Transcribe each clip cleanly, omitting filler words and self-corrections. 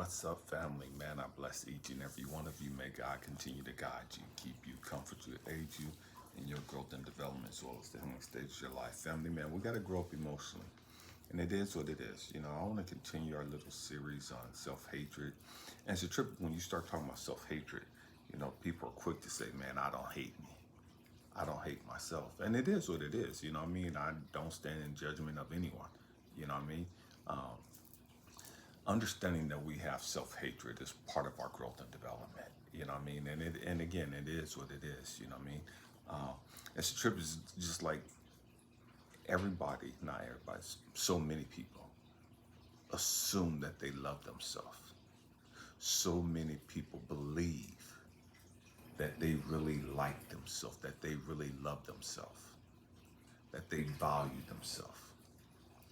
What's up, family? Man, I bless each and every one of you. May God continue to guide you, keep you, comfort you, aid you in your growth and development as well as the healing stage of your life. Family, man, we got to grow up emotionally. And it is what it is. I want to continue our little series on self-hatred. And it's a trip when you start talking about self-hatred, people are quick to say, man, I don't hate me. I don't hate myself. And it is what it is. You know what I mean? I don't stand in judgment of anyone. You know what I mean? Understanding that we have self-hatred is part of our growth and development. You know what I mean? And again, it is what it is. You know what I mean? It's a trip is just like everybody, not everybody, so many people assume that they love themselves. So many people believe that they really like themselves, that they really love themselves, that they value themselves.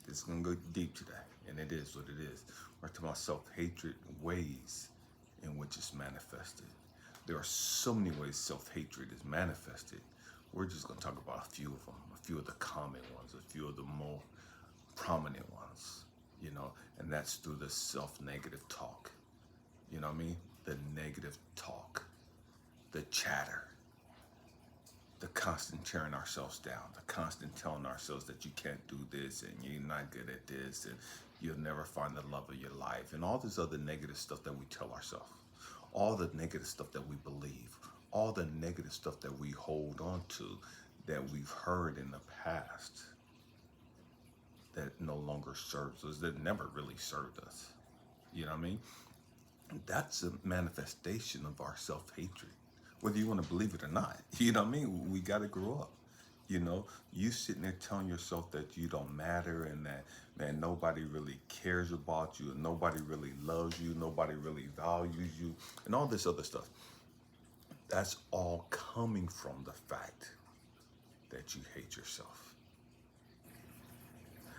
It's going to go deep today, and it is what it is. We're talking about self-hatred, ways in which it's manifested. There are so many ways self-hatred is manifested. We're just going to talk about a few of them, a few of the common ones, a few of the more prominent ones, and that's through the self-negative talk. You know what I mean? The negative talk, the chatter, the constant tearing ourselves down, the constant telling ourselves that you can't do this and you're not good at this and you'll never find the love of your life, and all this other negative stuff that we tell ourselves, all the negative stuff that we believe, all the negative stuff that we hold on to that we've heard in the past that no longer serves us, that never really served us. You know what I mean? That's a manifestation of our self-hatred, whether you want to believe it or not. You know what I mean? We got to grow up. You sitting there telling yourself that you don't matter and that, man, nobody really cares about you and nobody really loves you, nobody really values you, and all this other stuff. That's all coming from the fact that you hate yourself.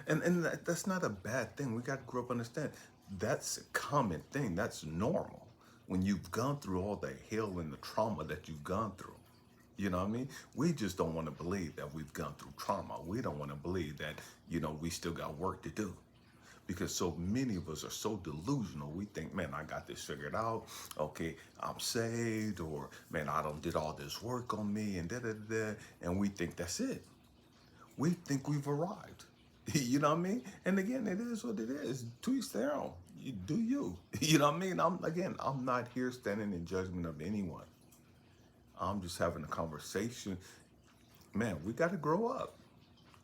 And that's not a bad thing. We got to grow up and understand that's a common thing. That's normal. When you've gone through all the hell and the trauma that you've gone through, you know what I mean? We just don't want to believe that we've gone through trauma. We don't want to believe that, we still got work to do. Because so many of us are so delusional. We think, man, I got this figured out. Okay, I'm saved. Or, man, I done did all this work on me and da-da-da-da. And we think that's it. We think we've arrived. You know what I mean? And again, it is what it is. To each their own. You do you. You know what I mean? I'm not here standing in judgment of anyone. I'm just having a conversation. Man, we got to grow up.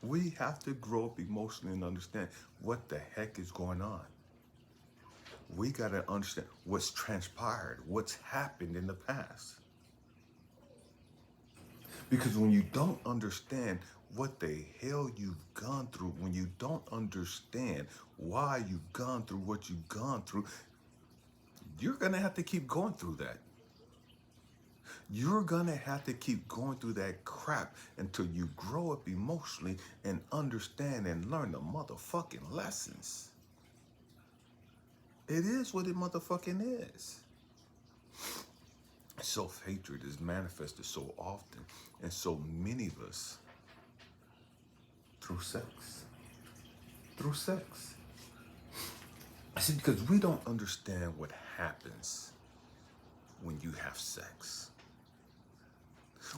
We have to grow up emotionally and understand what the heck is going on. We got to understand what's transpired, what's happened in the past. Because when you don't understand what the hell you've gone through, when you don't understand why you've gone through what you've gone through, you're going to have to keep going through that. You're going to have to keep going through that crap until you grow up emotionally and understand and learn the motherfucking lessons. It is what it motherfucking is. Self-hatred is manifested so often and so many of us through sex. Through sex. See, because we don't understand what happens when you have sex.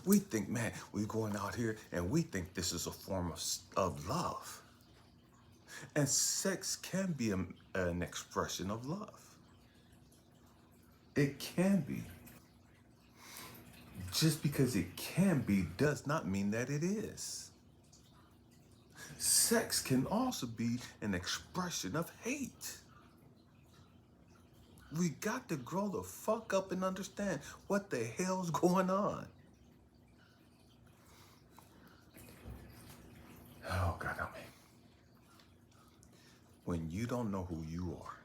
We think, man, we're going out here and we think this is a form of love. And sex can be an expression of love. It can be. Just because it can be does not mean that it is. Sex can also be an expression of hate. We got to grow the fuck up and understand what the hell's going on. Oh, God help me. When you don't know who you are,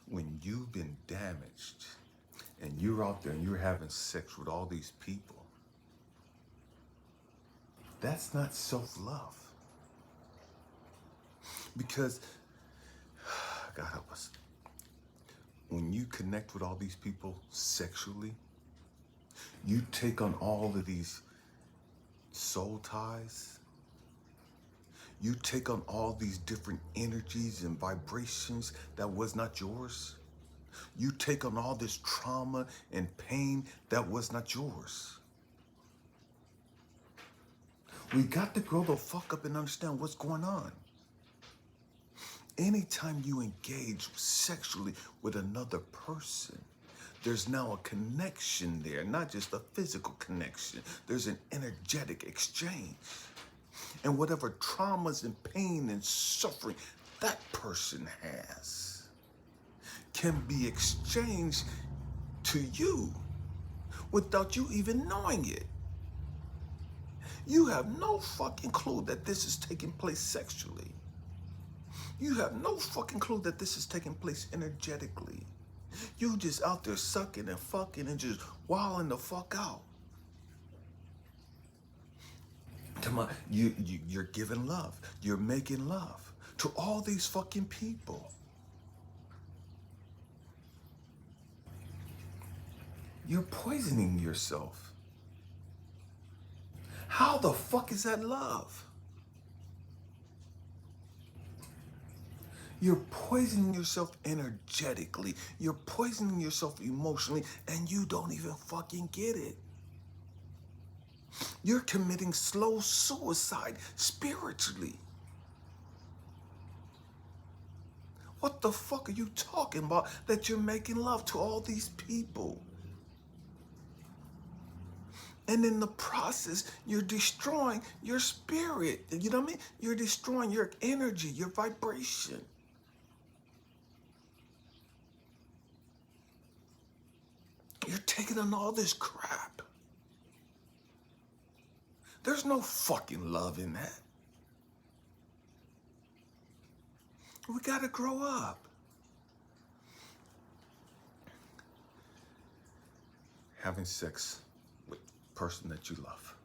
when you've been damaged, and you're out there and you're having sex with all these people, that's not self-love. Because, God help us, when you connect with all these people sexually, you take on all of these soul ties, You take on all these different energies and vibrations that was not yours. You take on all this trauma and pain that was not yours. We got to grow the fuck up and understand what's going on. Anytime you engage sexually with another person, there's now a connection there, not just a physical connection. There's an energetic exchange. And whatever traumas and pain and suffering that person has can be exchanged to you without you even knowing it. You have no fucking clue that this is taking place sexually. You have no fucking clue that this is taking place energetically. You just out there sucking and fucking and just wilding the fuck out. Come on, you're giving love. You're making love to all these fucking people. You're poisoning yourself. How the fuck is that love? You're poisoning yourself energetically. You're poisoning yourself emotionally, and you don't even fucking get it. You're committing slow suicide spiritually. What the fuck are you talking about that you're making love to all these people? And in the process, you're destroying your spirit. You know what I mean? You're destroying your energy, your vibration. You're taking on all this crap. There's no fucking love in that. We gotta grow up. Having sex with the person that you love.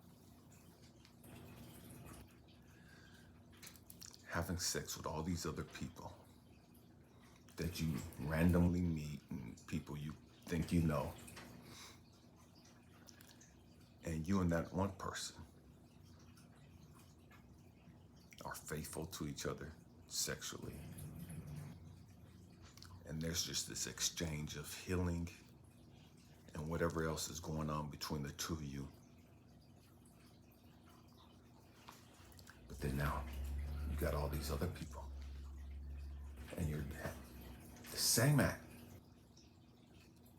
Having sex with all these other people that you randomly meet and people you think you know. And you and that one person are faithful to each other sexually. And there's just this exchange of healing and whatever else is going on between the two of you. But then now, you got all these other people. And you're the same act.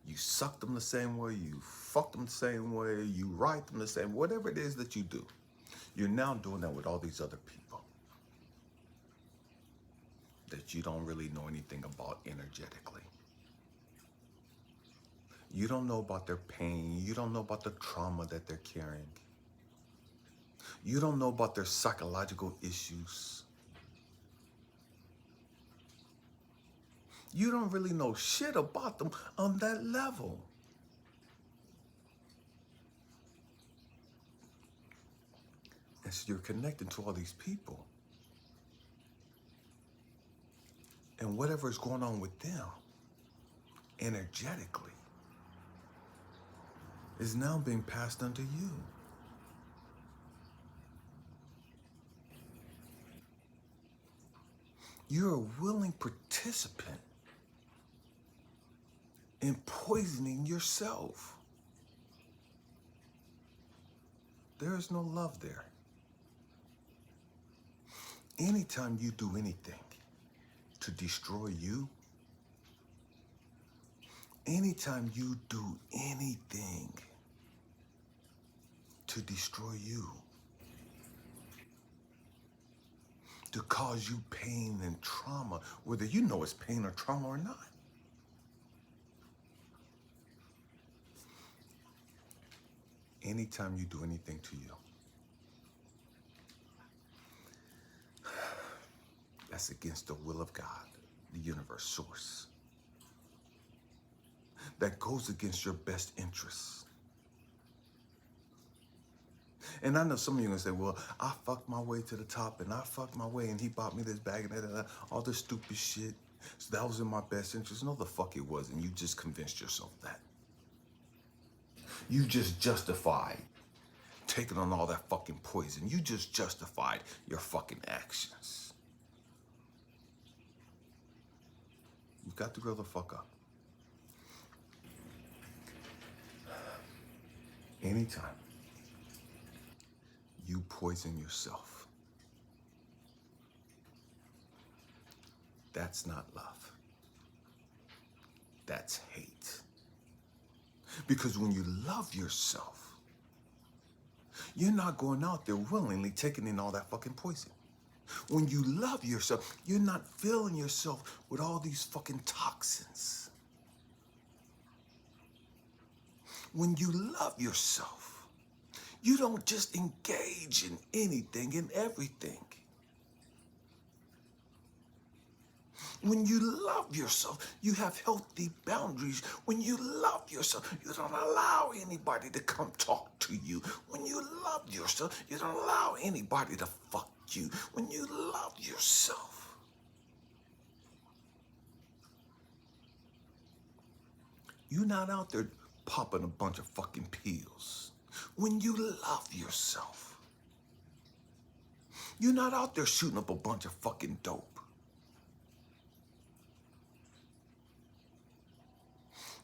You suck them the same way, you fuck them the same way, you ride them the same, whatever it is that you do. You're now doing that with all these other people that you don't really know anything about energetically. You don't know about their pain. You don't know about the trauma that they're carrying. You don't know about their psychological issues. You don't really know shit about them on that level. And so you're connecting to all these people. And whatever is going on with them, energetically, is now being passed on to you. You're a willing participant in poisoning yourself. There is no love there. Anytime you do anything to destroy you, anytime you do anything to destroy you, to cause you pain and trauma, whether you know it's pain or trauma or not, anytime you do anything to you, that's against the will of God, the universe source. That goes against your best interests. And I know some of you are gonna say, well, I fucked my way to the top and I fucked my way and he bought me this bag and all this stupid shit. So that was in my best interest. No, the fuck it wasn't. You just convinced yourself that. You just justified taking on all that fucking poison. You just justified your fucking actions. You've got to grow the fuck up. Anytime you poison yourself, that's not love. That's hate. Because when you love yourself, you're not going out there willingly taking in all that fucking poison. When you love yourself, you're not filling yourself with all these fucking toxins. When you love yourself, you don't just engage in anything and everything. When you love yourself, you have healthy boundaries. When you love yourself, you don't allow anybody to come talk to you. When you love yourself, you don't allow anybody to fuck you. When you love yourself, you're not out there popping a bunch of fucking pills. When you love yourself, you're not out there shooting up a bunch of fucking dope.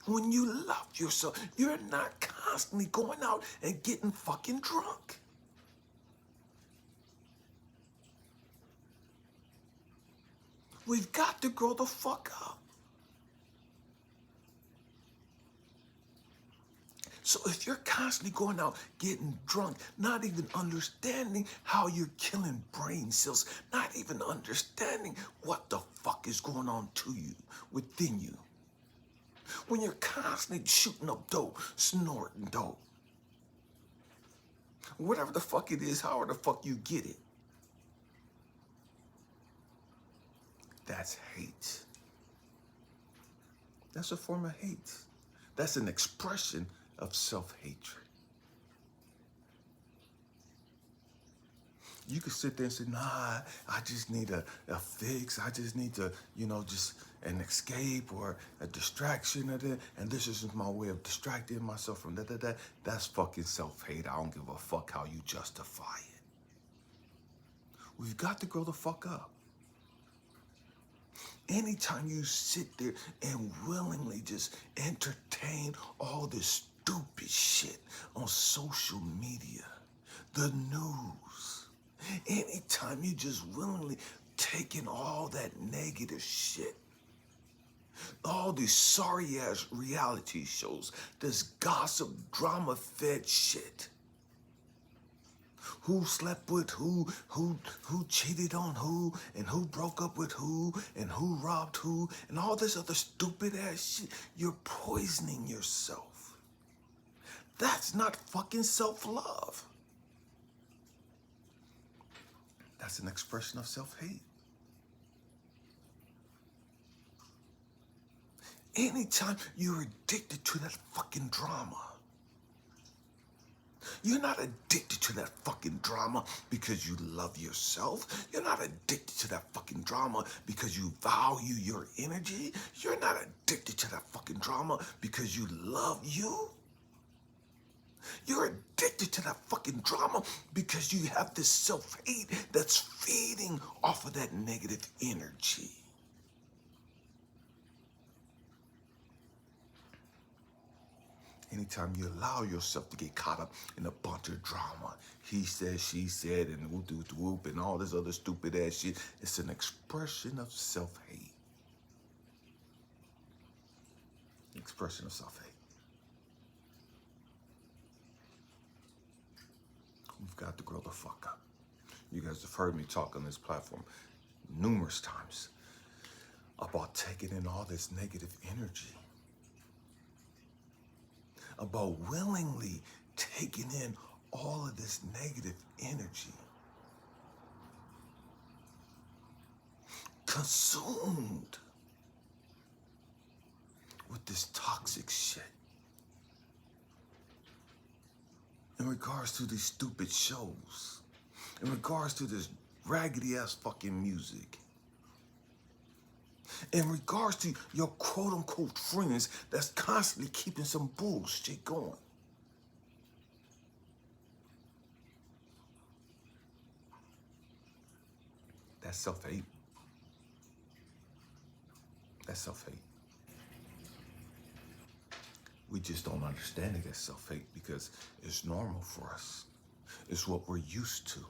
When you love yourself, you're not constantly going out and getting fucking drunk. We've got to grow the fuck up. So if you're constantly going out getting drunk, not even understanding how you're killing brain cells, not even understanding what the fuck is going on to you, within you. When you're constantly shooting up dope, snorting dope, whatever the fuck it is, however the fuck you get it, that's hate. That's a form of hate. That's an expression of self-hatred. You could sit there and say, nah, I just need a fix. I just need to, just an escape or a distraction of it. And this is my way of distracting myself from that. That's fucking self-hate. I don't give a fuck how you justify it. We've got to grow the fuck up. Anytime you sit there and willingly just entertain all this stupid shit on social media, the news, anytime you just willingly take in all that negative shit, all these sorry ass reality shows, this gossip, drama fed shit. Who slept with who cheated on who, and who broke up with who, and who robbed who, and all this other stupid ass shit. You're poisoning yourself. That's not fucking self-love. That's an expression of self-hate. Anytime you're addicted to that fucking drama, you're not addicted to that fucking drama because you love yourself. You're not addicted to that fucking drama because you value your energy. You're not addicted to that fucking drama because you love you. You're addicted to that fucking drama because you have this self-hate that's feeding off of that negative energy. Anytime you allow yourself to get caught up in a bunch of drama, he said, she said, and whoop, and all this other stupid ass shit, it's an expression of self-hate. Expression of self-hate. We've got to grow the fuck up. You guys have heard me talk on this platform numerous times about taking in all this negative energy, about willingly taking in all of this negative energy, consumed with this toxic shit. In regards to these stupid shows, in regards to this raggedy ass fucking music, in regards to your quote unquote friends that's constantly keeping some bullshit going. That's self-hate. That's self-hate. We just don't understand it as self-hate because it's normal for us. It's what we're used to.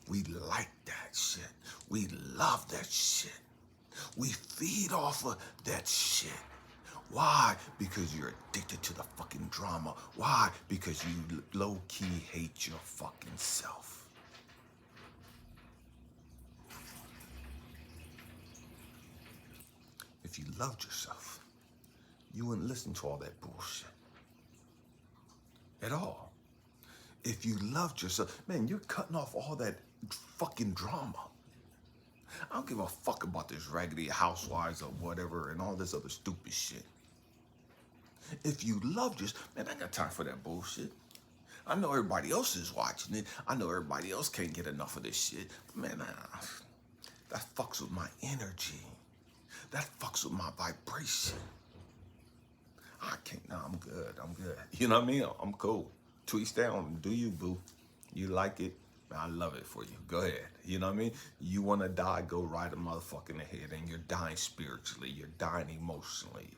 We like that shit. We love that shit. We feed off of that shit. Why? Because you're addicted to the fucking drama. Why? Because you low-key hate your fucking self. If you loved yourself, you wouldn't listen to all that bullshit at all. If you loved yourself, man, you're cutting off all that fucking drama. I don't give a fuck about this raggedy housewives or whatever and all this other stupid shit. If you loved yourself, man, I ain't got time for that bullshit. I know everybody else is watching it. I know everybody else can't get enough of this shit. But man, that fucks with my energy. That fucks with my vibration. I can't, no, I'm good. You know what I mean? I'm cool. Tweets down, do you, boo? You like it? Man, I love it for you. Go ahead. You know what I mean? You want to die, go right a motherfucking ahead. And you're dying spiritually. You're dying emotionally.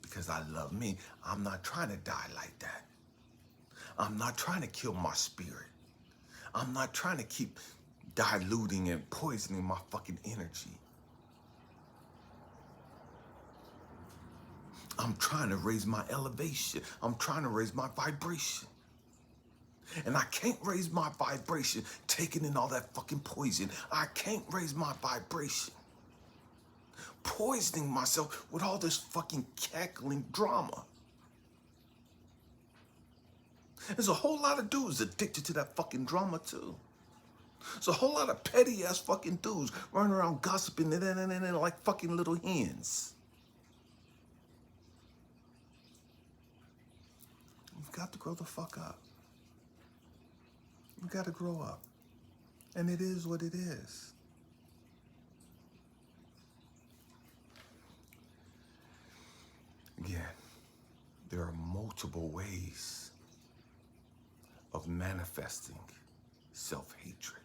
Because I love me. I'm not trying to die like that. I'm not trying to kill my spirit. I'm not trying to keep diluting and poisoning my fucking energy. I'm trying to raise my elevation. I'm trying to raise my vibration. And I can't raise my vibration taking in all that fucking poison. I can't raise my vibration poisoning myself with all this fucking cackling drama. There's a whole lot of dudes addicted to that fucking drama too. There's a whole lot of petty ass fucking dudes running around gossiping and like fucking little hens. You've got to grow the fuck up. You got to grow up. And it is what it is. Again, there are multiple ways of manifesting self-hatred.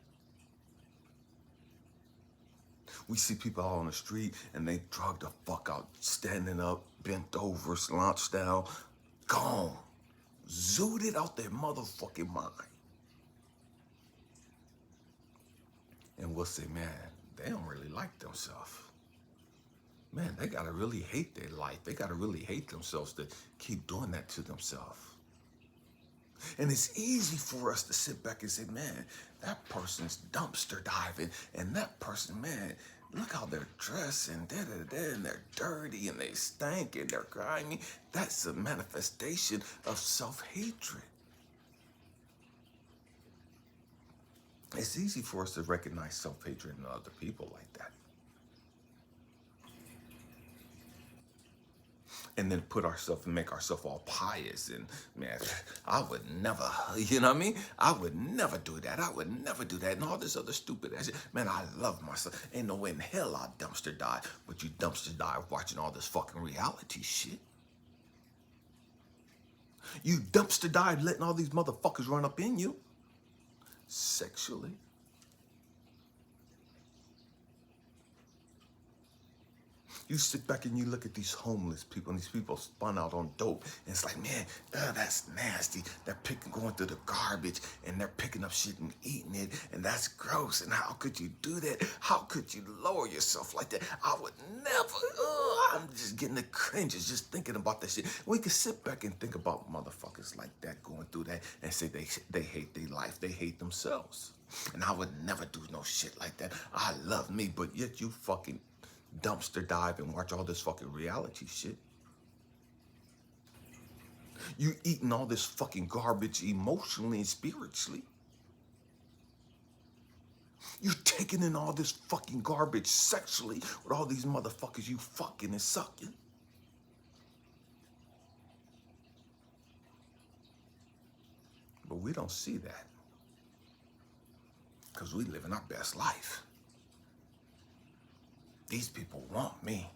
We see people out on the street and they drug the fuck out, standing up, bent over, slouched down, gone, zooted out their motherfucking mind. And we'll say, man, they don't really like themselves. Man, they gotta really hate their life. They gotta really hate themselves to keep doing that to themselves. And it's easy for us to sit back and say, man, that person's dumpster diving, and that person, man, look how they're dressed, and and they're dirty, and they stink, and they're grimy. That's a manifestation of self-hatred. It's easy for us to recognize self-hatred in other people like that. And then put ourselves and make ourselves all pious. And man, I would never, you know what I mean? I would never do that. I would never do that. And all this other stupid ass shit. Man, I love myself. Ain't no way in hell I'd dumpster dive. But you dumpster dive watching all this fucking reality shit. You dumpster dive letting all these motherfuckers run up in you. Sexually. You sit back and you look at these homeless people, and these people spun out on dope, and it's like, man, that's nasty. They're going through the garbage, and they're picking up shit and eating it, and that's gross. And how could you do that? How could you lower yourself like that? I would never. I'm just getting the cringes just thinking about that shit. We could sit back and think about motherfuckers like that going through that and say they hate their life, they hate themselves. And I would never do no shit like that. I love me, but yet you fucking dumpster dive and watch all this fucking reality shit. You eating all this fucking garbage emotionally and spiritually. You taking in all this fucking garbage sexually with all these motherfuckers you fucking and sucking. But we don't see that because we live in our best life. These people want me.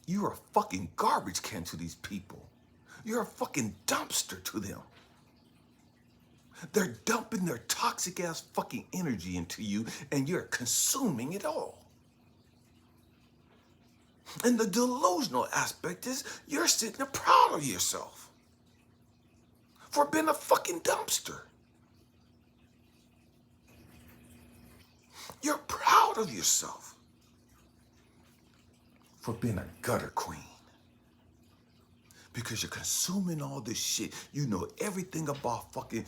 You're a fucking garbage can to these people. You're a fucking dumpster to them. They're dumping their toxic ass fucking energy into you and you're consuming it all. And the delusional aspect is you're sitting there proud of yourself for being a fucking dumpster. You're proud of yourself for being a gutter queen. Because you're consuming all this shit. You know everything about fucking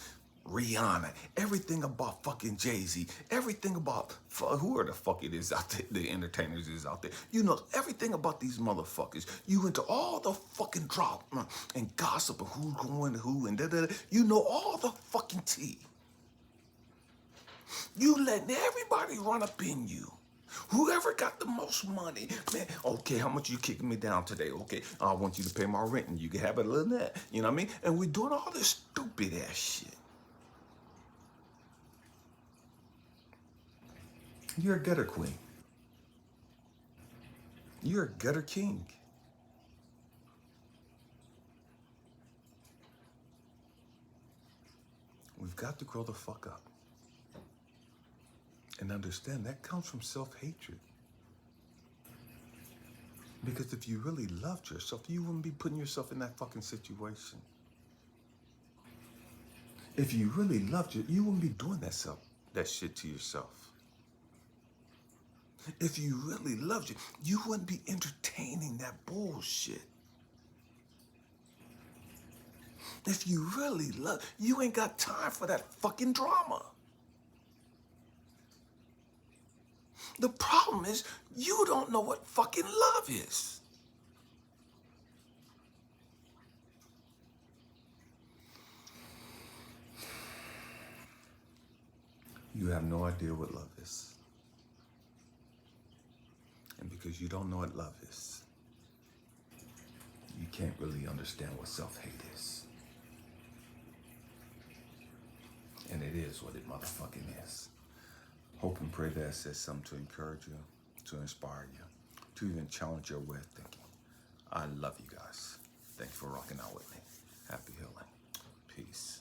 Rihanna, everything about fucking Jay-Z, everything about whoever the fuck it is out there, the entertainers is out there. You know everything about these motherfuckers. You into all the fucking drama and gossip and who's going to who and da-da-da. You know all the fucking tea. You letting everybody run up in you. Whoever got the most money, man, okay, how much you kicking me down today? Okay, I want you to pay my rent and you can have it a little that. You know what I mean? And we're doing all this stupid ass shit. You're a gutter queen. You're a gutter king. We've got to grow the fuck up. And understand that comes from self-hatred. Because if you really loved yourself, you wouldn't be putting yourself in that fucking situation. If you really loved you, you wouldn't be doing that shit to yourself. If you really loved you, you wouldn't be entertaining that bullshit. If you really love, you ain't got time for that fucking drama. The problem is, you don't know what fucking love is. You have no idea what love is. And because you don't know what love is, you can't really understand what self-hate is. And it is what it motherfucking is. Hope and pray that it says something to encourage you, to inspire you, to even challenge your way of thinking. I love you guys. Thank you for rocking out with me. Happy healing. Peace.